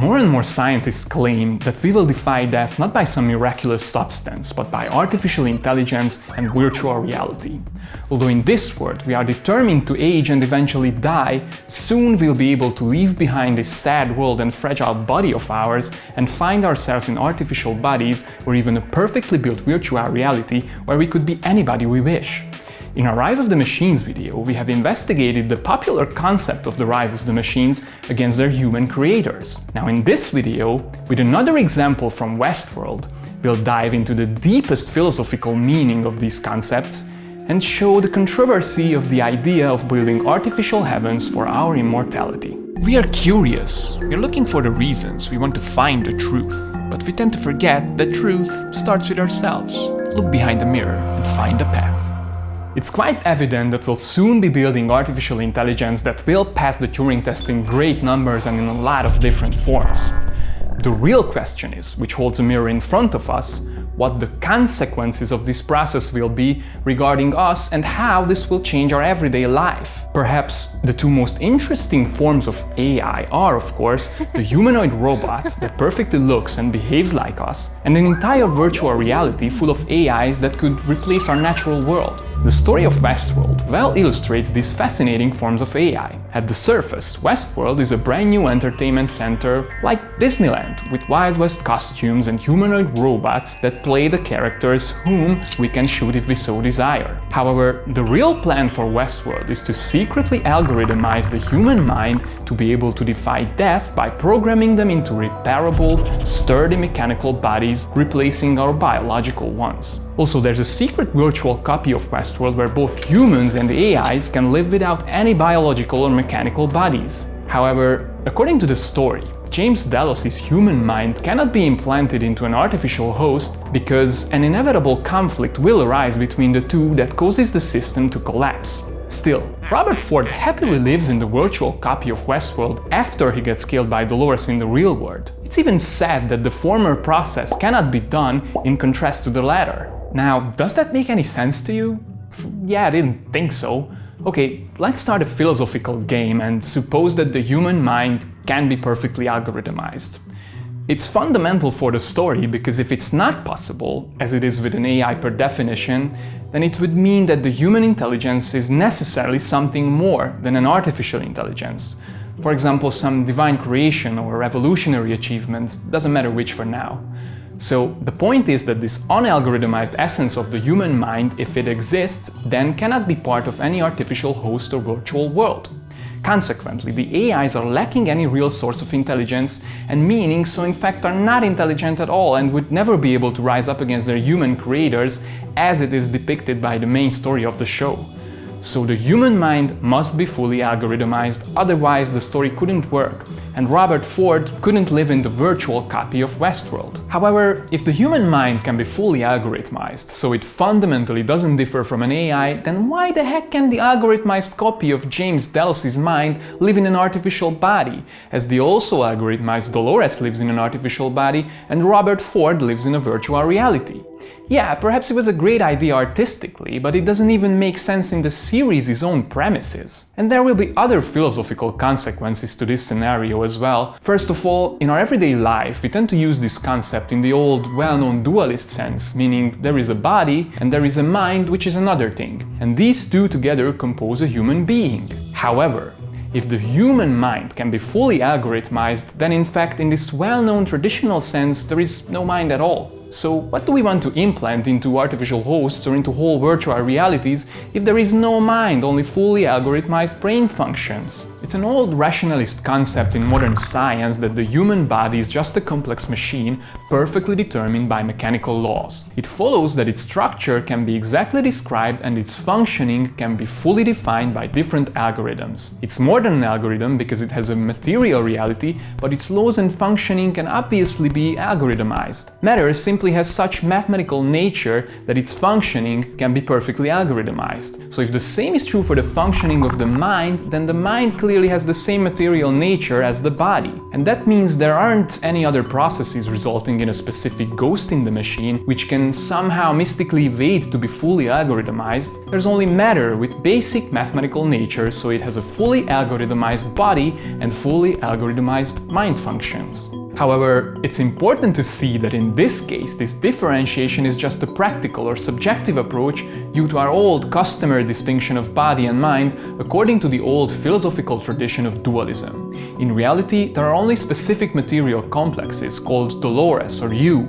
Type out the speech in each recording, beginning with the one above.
More and more scientists claim that we will defy death not by some miraculous substance, but by artificial intelligence and virtual reality. Although in this world we are determined to age and eventually die, soon we'll be able to leave behind this sad world and fragile body of ours and find ourselves in artificial bodies or even a perfectly built virtual reality where we could be anybody we wish. In our Rise of the Machines video, we have investigated the popular concept of the rise of the machines against their human creators. Now in this video, with another example from Westworld, we'll dive into the deepest philosophical meaning of these concepts and show the controversy of the idea of building artificial heavens for our immortality. We are curious, we're looking for the reasons, we want to find the truth, but we tend to forget that truth starts with ourselves. Look behind the mirror and find the path. It's quite evident that we'll soon be building artificial intelligence that will pass the Turing-test in great numbers and in a lot of different forms. The real question is, which holds a mirror in front of us, what the consequences of this process will be regarding us and how this will change our everyday life. Perhaps the two most interesting forms of AI are, of course, the humanoid robot that perfectly looks and behaves like us, and an entire virtual reality full of AIs that could replace our natural world. The story of Westworld well illustrates these fascinating forms of AI. At the surface, Westworld is a brand new entertainment center like Disneyland, with Wild West costumes and humanoid robots that play the characters whom we can shoot if we so desire. However, the real plan for Westworld is to secretly algorithmize the human mind to be able to defy death by programming them into repairable, sturdy mechanical bodies, replacing our biological ones. Also, there's a secret virtual copy of Westworld where both humans and AIs can live without any biological or mechanical bodies. However, according to the story, James Delos' human mind cannot be implanted into an artificial host because an inevitable conflict will arise between the two that causes the system to collapse. Still, Robert Ford happily lives in the virtual copy of Westworld after he gets killed by Dolores in the real world. It's even sad that the former process cannot be done in contrast to the latter. Now, does that make any sense to you? Yeah, I didn't think so. Okay, let's start a philosophical game and suppose that the human mind can be perfectly algorithmized. It's fundamental for the story because if it's not possible, as it is with an AI per definition, then it would mean that the human intelligence is necessarily something more than an artificial intelligence. For example, some divine creation or revolutionary achievement, doesn't matter which for now. So the point is that this unalgorithmized essence of the human mind, if it exists, then cannot be part of any artificial host or virtual world. Consequently, the AIs are lacking any real source of intelligence and meaning, so in fact are not intelligent at all and would never be able to rise up against their human creators as it is depicted by the main story of the show. So the human mind must be fully algorithmized, otherwise the story couldn't work, and Robert Ford couldn't live in the virtual copy of Westworld. However, if the human mind can be fully algorithmized, so it fundamentally doesn't differ from an AI, then why the heck can the algorithmized copy of James Delos' mind live in an artificial body, as the also algorithmized Dolores lives in an artificial body and Robert Ford lives in a virtual reality? Yeah, perhaps it was a great idea artistically, but it doesn't even make sense in the series' own premises. And there will be other philosophical consequences to this scenario as well. First of all, in our everyday life, we tend to use this concept in the old, well-known dualist sense, meaning there is a body and there is a mind, which is another thing. And these two together compose a human being. However, if the human mind can be fully algorithmized, then in fact, in this well-known traditional sense, there is no mind at all. So what do we want to implant into artificial hosts or into whole virtual realities if there is no mind, only fully algorithmized brain functions? It's an old rationalist concept in modern science that the human body is just a complex machine perfectly determined by mechanical laws. It follows that its structure can be exactly described and its functioning can be fully defined by different algorithms. It's more than an algorithm because it has a material reality, but its laws and functioning can obviously be algorithmized. Matter simply has such mathematical nature that its functioning can be perfectly algorithmized. So if the same is true for the functioning of the mind, then the mind clearly clearly has the same material nature as the body. And that means there aren't any other processes resulting in a specific ghost in the machine which can somehow mystically evade to be fully algorithmized. There's only matter with basic mathematical nature, so it has a fully algorithmized body and fully algorithmized mind functions. However, it's important to see that in this case, this differentiation is just a practical or subjective approach due to our old customary distinction of body and mind according to the old philosophical tradition of dualism. In reality, there are only specific material complexes called Dolores or you,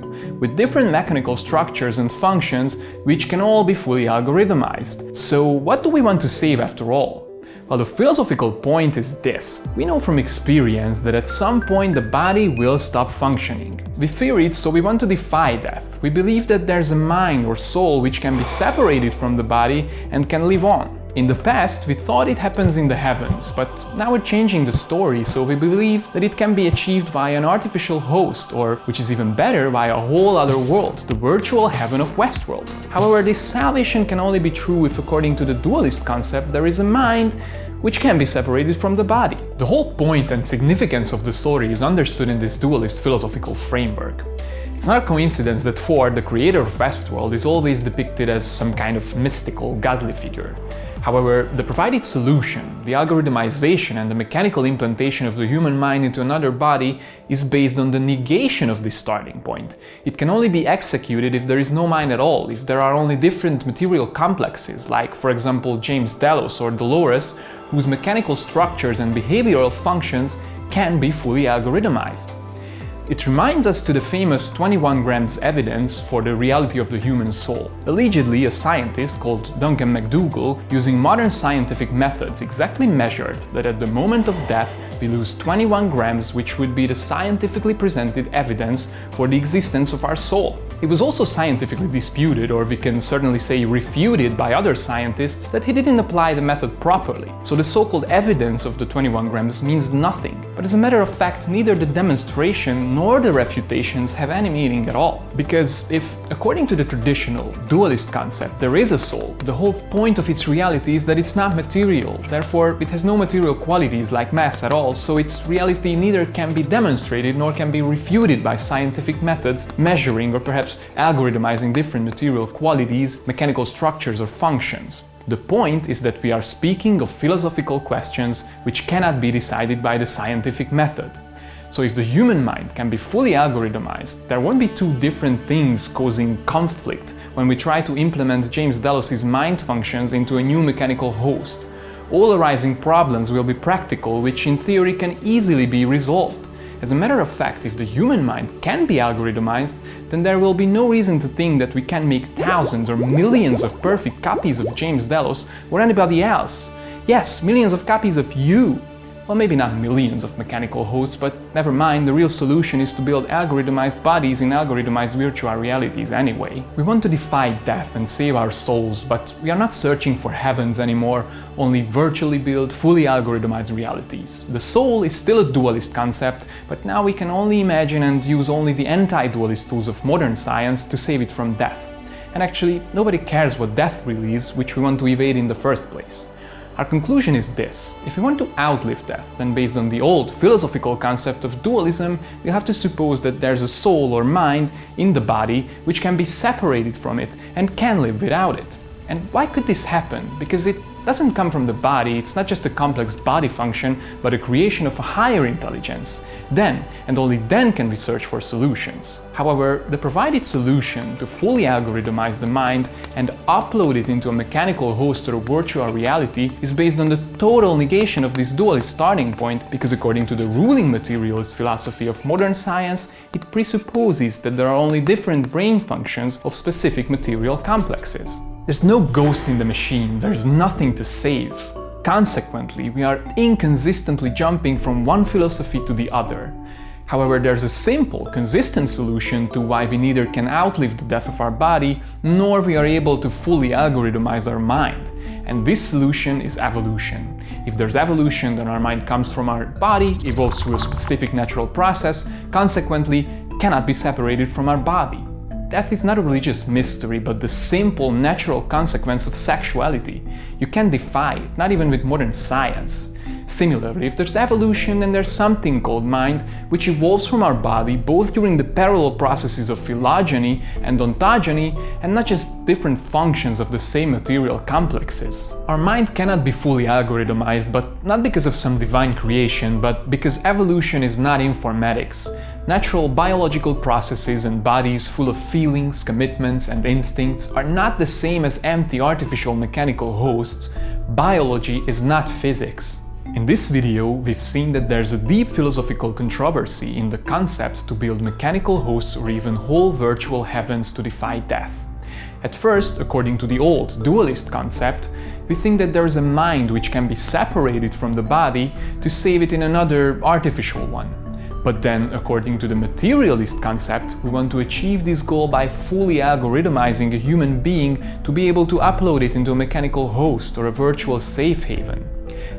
with different mechanical structures and functions which can all be fully algorithmized. So what do we want to save after all? Well, the philosophical point is this. We know from experience that at some point the body will stop functioning. We fear it, so we want to defy death. We believe that there's a mind or soul which can be separated from the body and can live on. In the past, we thought it happens in the heavens, but now we're changing the story, so we believe that it can be achieved via an artificial host, or, which is even better, via a whole other world, the virtual heaven of Westworld. However, this salvation can only be true if, according to the dualist concept, there is a mind which can be separated from the body. The whole point and significance of the story is understood in this dualist philosophical framework. It's not a coincidence that Ford, the creator of Westworld, is always depicted as some kind of mystical, godly figure. However, the provided solution, the algorithmization and the mechanical implantation of the human mind into another body, is based on the negation of this starting point. It can only be executed if there is no mind at all, if there are only different material complexes, like, for example, James Delos or Dolores, whose mechanical structures and behavioral functions can be fully algorithmized. It reminds us to the famous 21 grams evidence for the reality of the human soul. Allegedly, a scientist called Duncan McDougall, using modern scientific methods, exactly measured that at the moment of death we lose 21 grams, which would be the scientifically presented evidence for the existence of our soul. It was also scientifically disputed, or we can certainly say refuted by other scientists, that he didn't apply the method properly. So the so-called evidence of the 21 grams means nothing. But as a matter of fact, neither the demonstration nor the refutations have any meaning at all. Because if, according to the traditional dualist concept, there is a soul, the whole point of its reality is that it's not material. Therefore, it has no material qualities like mass at all, so its reality neither can be demonstrated nor can be refuted by scientific methods, measuring or perhaps algorithmizing different material qualities, mechanical structures or functions. The point is that we are speaking of philosophical questions which cannot be decided by the scientific method. So if the human mind can be fully algorithmized, there won't be two different things causing conflict when we try to implement James Delos's mind functions into a new mechanical host. All arising problems will be practical, which in theory can easily be resolved. As a matter of fact, if the human mind can be algorithmized, then there will be no reason to think that we can make thousands or millions of perfect copies of James Delos or anybody else. Yes, millions of copies of you. Well, maybe not millions of mechanical hosts, but never mind, the real solution is to build algorithmized bodies in algorithmized virtual realities anyway. We want to defy death and save our souls, but we are not searching for heavens anymore, only virtually built, fully algorithmized realities. The soul is still a dualist concept, but now we can only imagine and use only the anti-dualist tools of modern science to save it from death. And actually, nobody cares what death really is, which we want to evade in the first place. Our conclusion is this: if we want to outlive death, then based on the old philosophical concept of dualism, we have to suppose that there's a soul or mind in the body which can be separated from it and can live without it. And why could this happen? Because it doesn't come from the body, it's not just a complex body function, but a creation of a higher intelligence. Then, and only then, can we search for solutions. However, the provided solution to fully algorithmize the mind and upload it into a mechanical host or a virtual reality is based on the total negation of this dualist starting point, because according to the ruling materialist philosophy of modern science, it presupposes that there are only different brain functions of specific material complexes. There's no ghost in the machine, there's nothing to save. Consequently, we are inconsistently jumping from one philosophy to the other. However, there's a simple, consistent solution to why we neither can outlive the death of our body, nor we are able to fully algorithmize our mind. And this solution is evolution. If there's evolution, then our mind comes from our body, evolves through a specific natural process, consequently cannot be separated from our body. Death is not a religious mystery, but the simple, natural consequence of sexuality. You can't defy it, not even with modern science. Similarly, if there's evolution, then there's something called mind, which evolves from our body both during the parallel processes of phylogeny and ontogeny, and not just different functions of the same material complexes. Our mind cannot be fully algorithmized, but not because of some divine creation, but because evolution is not informatics. Natural biological processes and bodies full of feelings, commitments, and instincts are not the same as empty artificial mechanical hosts. Biology is not physics. In this video, we've seen that there's a deep philosophical controversy in the concept to build mechanical hosts or even whole virtual heavens to defy death. At first, according to the old dualist concept, we think that there is a mind which can be separated from the body to save it in another artificial one. But then, according to the materialist concept, we want to achieve this goal by fully algorithmizing a human being to be able to upload it into a mechanical host or a virtual safe haven.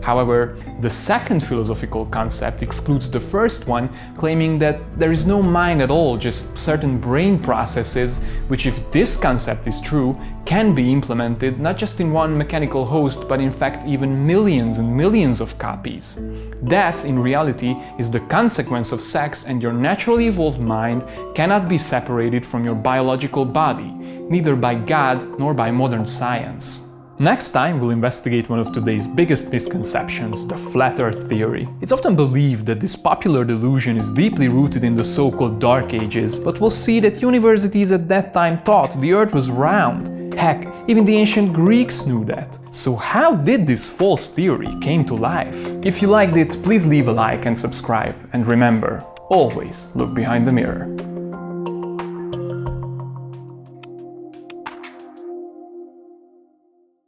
However, the second philosophical concept excludes the first one, claiming that there is no mind at all, just certain brain processes, which, if this concept is true, can be implemented not just in one mechanical host, but in fact even millions and millions of copies. Death, in reality, is the consequence of sex, and your naturally evolved mind cannot be separated from your biological body, neither by God nor by modern science. Next time, we'll investigate one of today's biggest misconceptions, the flat Earth theory. It's often believed that this popular delusion is deeply rooted in the so-called Dark Ages, but we'll see that universities at that time thought the Earth was round. Heck, even the ancient Greeks knew that. So how did this false theory came to life? If you liked it, please leave a like and subscribe, and remember, always look behind the mirror.